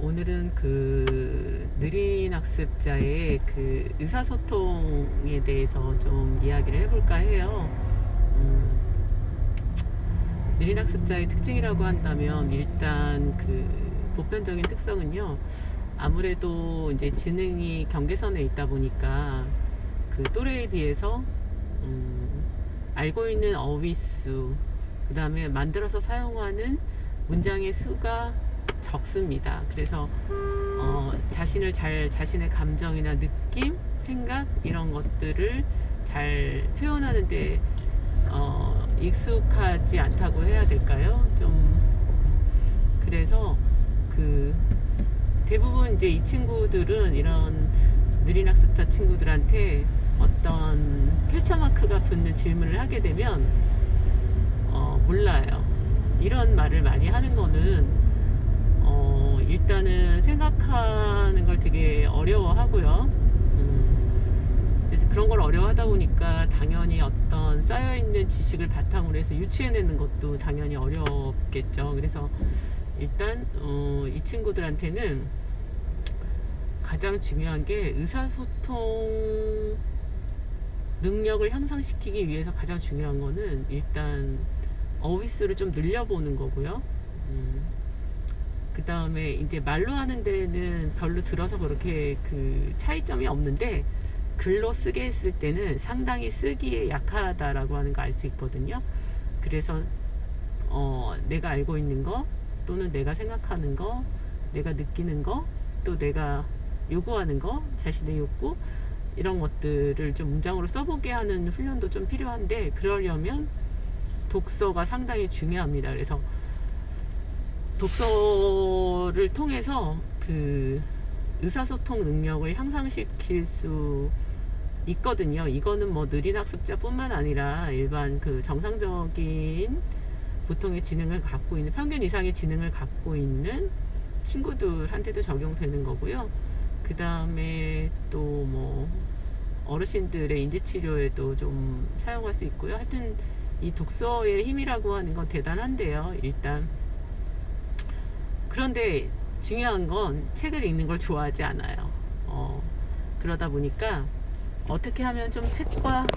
오늘은 그 느린 학습자의 그 의사소통에 대해서 좀 이야기를 해볼까 해요. 느린 학습자의 특징이라고 한다면 일단 그 보편적인 특성은요. 아무래도 이제 지능이 경계선에 있다 보니까 그 또래에 비해서 알고 있는 어휘수, 그 다음에 만들어서 사용하는 문장의 수가 적습니다. 그래서 자신의 감정이나 느낌, 생각 이런 것들을 잘 표현하는데 익숙하지 않다고 해야 될까요? 좀 그래서 그 대부분 이제 이 친구들은 이런 느린 학습자 친구들한테 어떤 퀘스천 마크가 붙는 질문을 하게 되면 몰라요. 이런 말을 많이 하는 거는 일단은 생각하는 걸 되게 어려워하고요. 그래서 그런 걸 어려워하다 보니까 당연히 어떤 쌓여있는 지식을 바탕으로 해서 유추해내는 것도 당연히 어렵겠죠. 그래서 일단 이 친구들한테는 가장 중요한 게 의사소통 능력을 향상시키기 위해서 가장 중요한 거는 일단 어휘수를 좀 늘려보는 거고요. 그 다음에 이제 말로 하는 데는 별로 들어서 그렇게 그 차이점이 없는데 글로 쓰게 했을 때는 상당히 쓰기에 약하다라고 하는 거 알 수 있거든요. 그래서 내가 알고 있는 거 또는 내가 생각하는 거, 내가 느끼는 거, 또 내가 요구하는 거, 자신의 욕구 이런 것들을 좀 문장으로 써보게 하는 훈련도 좀 필요한데, 그러려면 독서가 상당히 중요합니다. 그래서 독서를 통해서 그 의사소통 능력을 향상시킬 수 있거든요. 이거는 뭐 느린 학습자뿐만 아니라 일반 그 정상적인 보통의 지능을 갖고 있는, 평균 이상의 지능을 갖고 있는 친구들한테도 적용되는 거고요. 그 다음에 또 뭐 어르신들의 인지치료에도 좀 사용할 수 있고요. 하여튼 이 독서의 힘이라고 하는 건 대단한데요. 일단 그런데 중요한 건 책을 읽는 걸 좋아하지 않아요. 그러다 보니까 어떻게 하면 좀 책과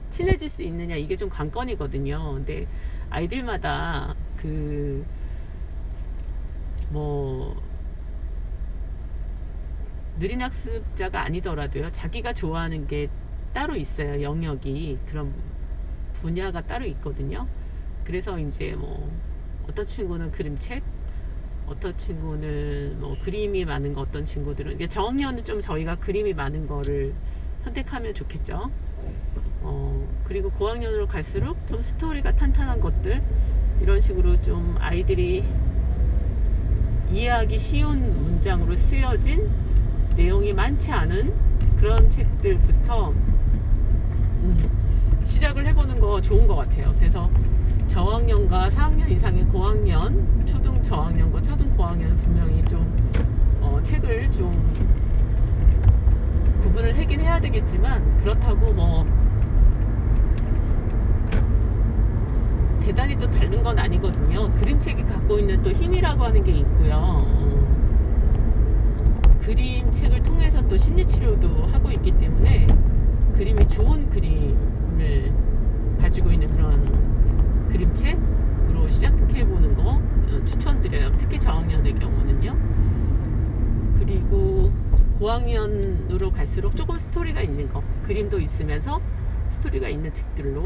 친해질 수 있느냐, 이게 좀 관건이거든요. 근데 아이들마다 그 뭐 느린 학습자가 아니더라도요, 자기가 좋아하는 게 따로 있어요. 영역이, 그런 분야가 따로 있거든요. 그래서 이제 뭐 어떤 친구는 그림책, 어떤 친구는 뭐 그림이 많은 거, 어떤 친구들은 이게 저학년은 좀 저희가 그림이 많은 거를 선택하면 좋겠죠. 그리고 고학년으로 갈수록 좀 스토리가 탄탄한 것들, 이런 식으로 좀 아이들이 이해하기 쉬운 문장으로 쓰여진 내용이 많지 않은 그런 책들부터 시작을 해보는 거 좋은 것 같아요. 그래서 저학년과 4학년 이상의 고학년, 초등 저학년과 초등 고학년은 분명히 좀 책을 좀 구분을 하긴 해야 되겠지만, 그렇다고 뭐 대단히 또 다른 건 아니거든요. 그림책이 갖고 있는 또 힘이라고 하는 게 있고요. 그림책을 통해서 또 심리치료도 하고 있기 때문에 그림이 좋은 그림을 가지고 있는 그런 그림책으로 시작해보는 거 추천드려요. 특히 저학년의 경우는요. 그리고 고학년으로 갈수록 조금 스토리가 있는 거, 그림도 있으면서 스토리가 있는 책들로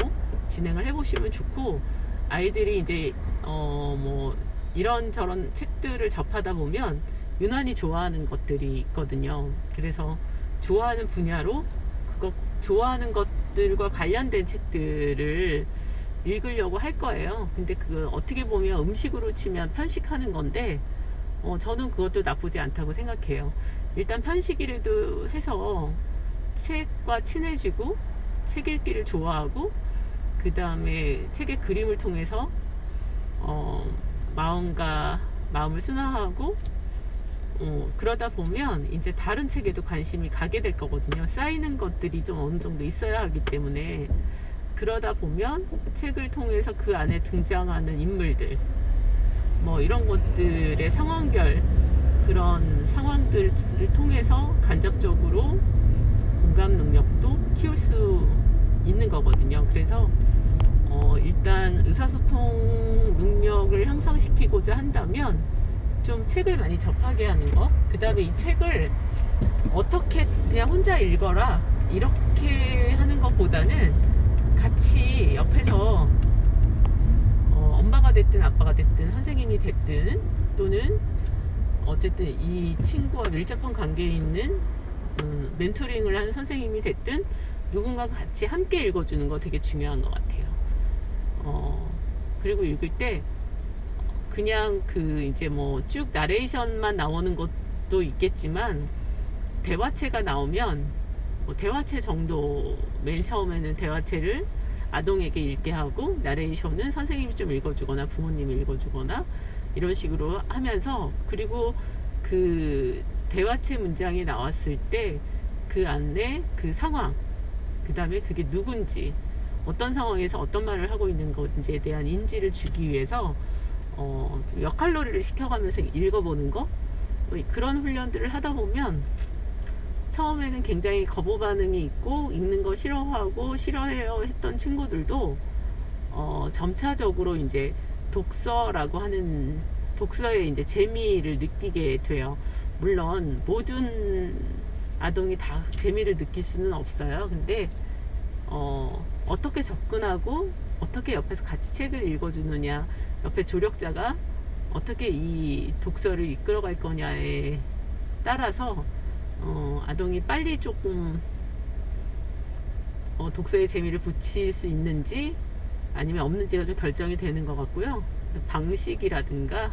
진행을 해보시면 좋고, 아이들이 이제 뭐 이런저런 책들을 접하다 보면 유난히 좋아하는 것들이 있거든요. 그래서 좋아하는 분야로 그거 좋아하는 것들과 관련된 책들을 읽으려고 할 거예요. 근데 그거 어떻게 보면 음식으로 치면 편식하는 건데 저는 그것도 나쁘지 않다고 생각해요. 일단 편식이라도 해서 책과 친해지고 책 읽기를 좋아하고, 그 다음에 책의 그림을 통해서 마음을 순화하고, 그러다 보면 이제 다른 책에도 관심이 가게 될 거거든요. 쌓이는 것들이 좀 어느 정도 있어야 하기 때문에, 그러다 보면 책을 통해서 그 안에 등장하는 인물들, 뭐 이런 것들의 상황별 그런 상황들을 통해서 간접적으로 공감 능력도 키울 수 있는 거거든요. 그래서 일단 의사소통 능력을 향상시키고자 한다면 좀 책을 많이 접하게 하는 거, 그 다음에 이 책을 어떻게 그냥 혼자 읽어라 이렇게 하는 것보다는 같이 옆에서 엄마가 됐든 아빠가 됐든 선생님이 됐든 또는 어쨌든 이 친구와 밀접한 관계에 있는 멘토링을 하는 선생님이 됐든 누군가 같이 함께 읽어주는 거 되게 중요한 것 같아요. 그리고 읽을 때 그냥 그 이제 뭐 쭉 나레이션만 나오는 것도 있겠지만 대화체가 나오면 뭐 대화체 정도, 맨 처음에는 대화체를 아동에게 읽게 하고 나레이션은 선생님이 좀 읽어주거나 부모님이 읽어주거나 이런 식으로 하면서, 그리고 그 대화체 문장이 나왔을 때 그 안에 그 상황, 그 다음에 그게 누군지, 어떤 상황에서 어떤 말을 하고 있는 건지에 대한 인지를 주기 위해서 역할놀이를 시켜가면서 읽어보는 거, 그런 훈련들을 하다 보면 처음에는 굉장히 거부 반응이 있고 읽는 거 싫어하고 싫어해요 했던 친구들도 점차적으로 이제 독서라고 하는 독서의 이제 재미를 느끼게 돼요. 물론 모든 아동이 다 재미를 느낄 수는 없어요. 근데 어떻게 접근하고 어떻게 옆에서 같이 책을 읽어주느냐, 옆에 조력자가 어떻게 이 독서를 이끌어갈 거냐에 따라서 아동이 빨리 조금 독서의 재미를 붙일 수 있는지 아니면 없는지가 좀 결정이 되는 것 같고요. 방식이라든가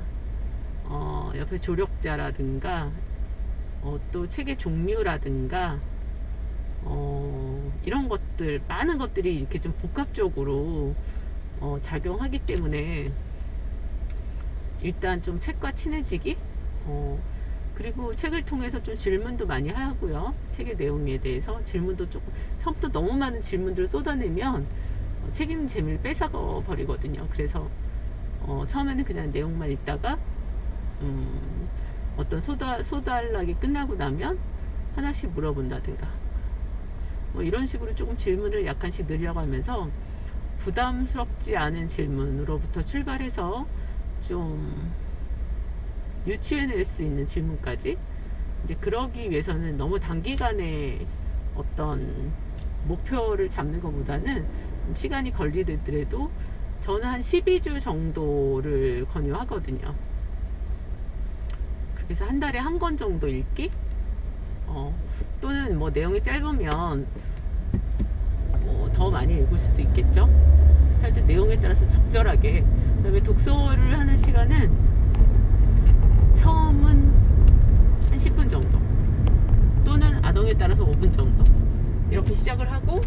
옆에 조력자라든가 또 책의 종류라든가 이런 것들, 많은 것들이 이렇게 좀 복합적으로 작용하기 때문에 일단 좀 책과 친해지기, 그리고 책을 통해서 좀 질문도 많이 하고요. 책의 내용에 대해서 질문도 조금, 처음부터 너무 많은 질문들을 쏟아내면 책 읽는 재미를 뺏어가 버리거든요. 그래서 처음에는 그냥 내용만 읽다가 어떤 소달락이 끝나고 나면 하나씩 물어본다든가 뭐 이런 식으로 조금 질문을 약간씩 늘려가면서 부담스럽지 않은 질문으로부터 출발해서 좀 유치해낼 수 있는 질문까지, 이제 그러기 위해서는 너무 단기간에 어떤 목표를 잡는 것보다는 시간이 걸리더라도 저는 한 12주 정도를 권유하거든요. 그래서 한 달에 한 권 정도 읽기, 또는 뭐 내용이 짧으면 더 많이 읽을 수도 있겠죠. 하여튼 내용에 따라서 적절하게. 그 다음에 독서를 하는 시간은 처음은 한 10분 정도 또는 아동에 따라서 5분 정도 이렇게 시작을 하고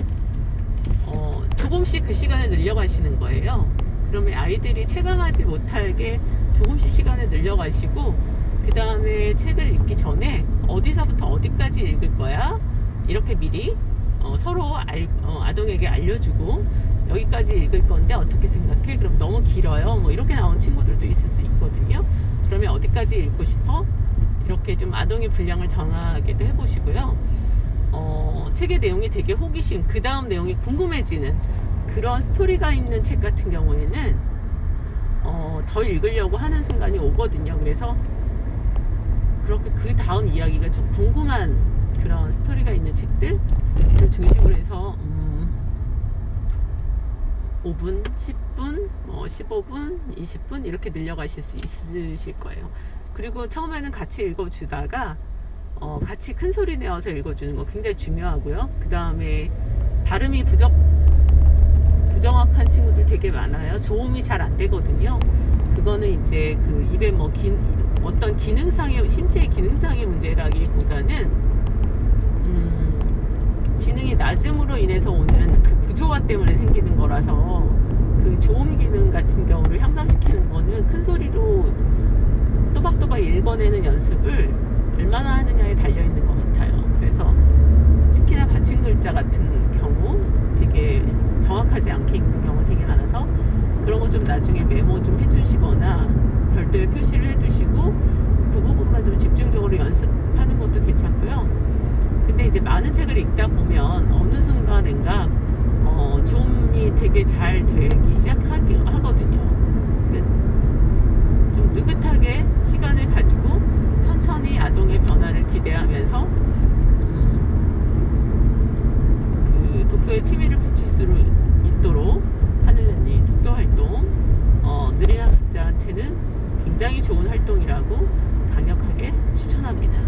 조금씩 그 시간을 늘려가시는 거예요. 그러면 아이들이 체감하지 못하게 조금씩 시간을 늘려가시고, 그 다음에 책을 읽기 전에 어디서부터 어디까지 읽을 거야 이렇게 미리 서로 아동에게 알려주고, 여기까지 읽을 건데 어떻게 생각해? 그럼 너무 길어요 뭐 이렇게 나온 친구들도 있을 수 있거든요. 그러면 어디까지 읽고 싶어? 이렇게 좀 아동의 분량을 정하기도 해보시고요. 책의 내용이 되게 호기심, 그 다음 내용이 궁금해지는 그런 스토리가 있는 책 같은 경우에는 더 읽으려고 하는 순간이 오거든요. 그래서 그렇게 그 다음 이야기가 좀 궁금한 그런 스토리가 있는 책들을 중심으로 해서 5분, 10분, 15분, 20분 이렇게 늘려가실 수 있으실 거예요. 그리고 처음에는 같이 읽어주다가 같이 큰 소리 내어서 읽어주는 거 굉장히 중요하고요. 그 다음에 발음이 부정확한 친구들 되게 많아요. 조음이 잘 안 되거든요. 그거는 이제 그 입에 뭐 어떤 기능상의, 신체의 기능상의 문제라기보다는 지능이 낮음으로 인해서 오는 그 구조화 때문에 생기는 거라서, 그 조음 기능 같은 경우를 향상시키는 거는 큰 소리로 또박또박 읽어내는 연습을 얼마나 하느냐에 달려있는 것 같아요. 그래서 특히나 받침 글자 같은 경우 되게 정확하지 않게 읽는 경우가 되게 많아서 그런 거 좀 나중에 메모 좀 해주시거나 별도의 표시를 해주시고 그 부분만 좀 집중 이제 많은 책을 읽다 보면 어느 순간인가 좀이 되게 잘 되기 시작하거든요. 좀 느긋하게 시간을 가지고 천천히 아동의 변화를 기대하면서 그 독서에 취미를 붙일 수 있도록 하는 이 독서 활동, 느린 학습자한테는 굉장히 좋은 활동이라고 강력하게 추천합니다.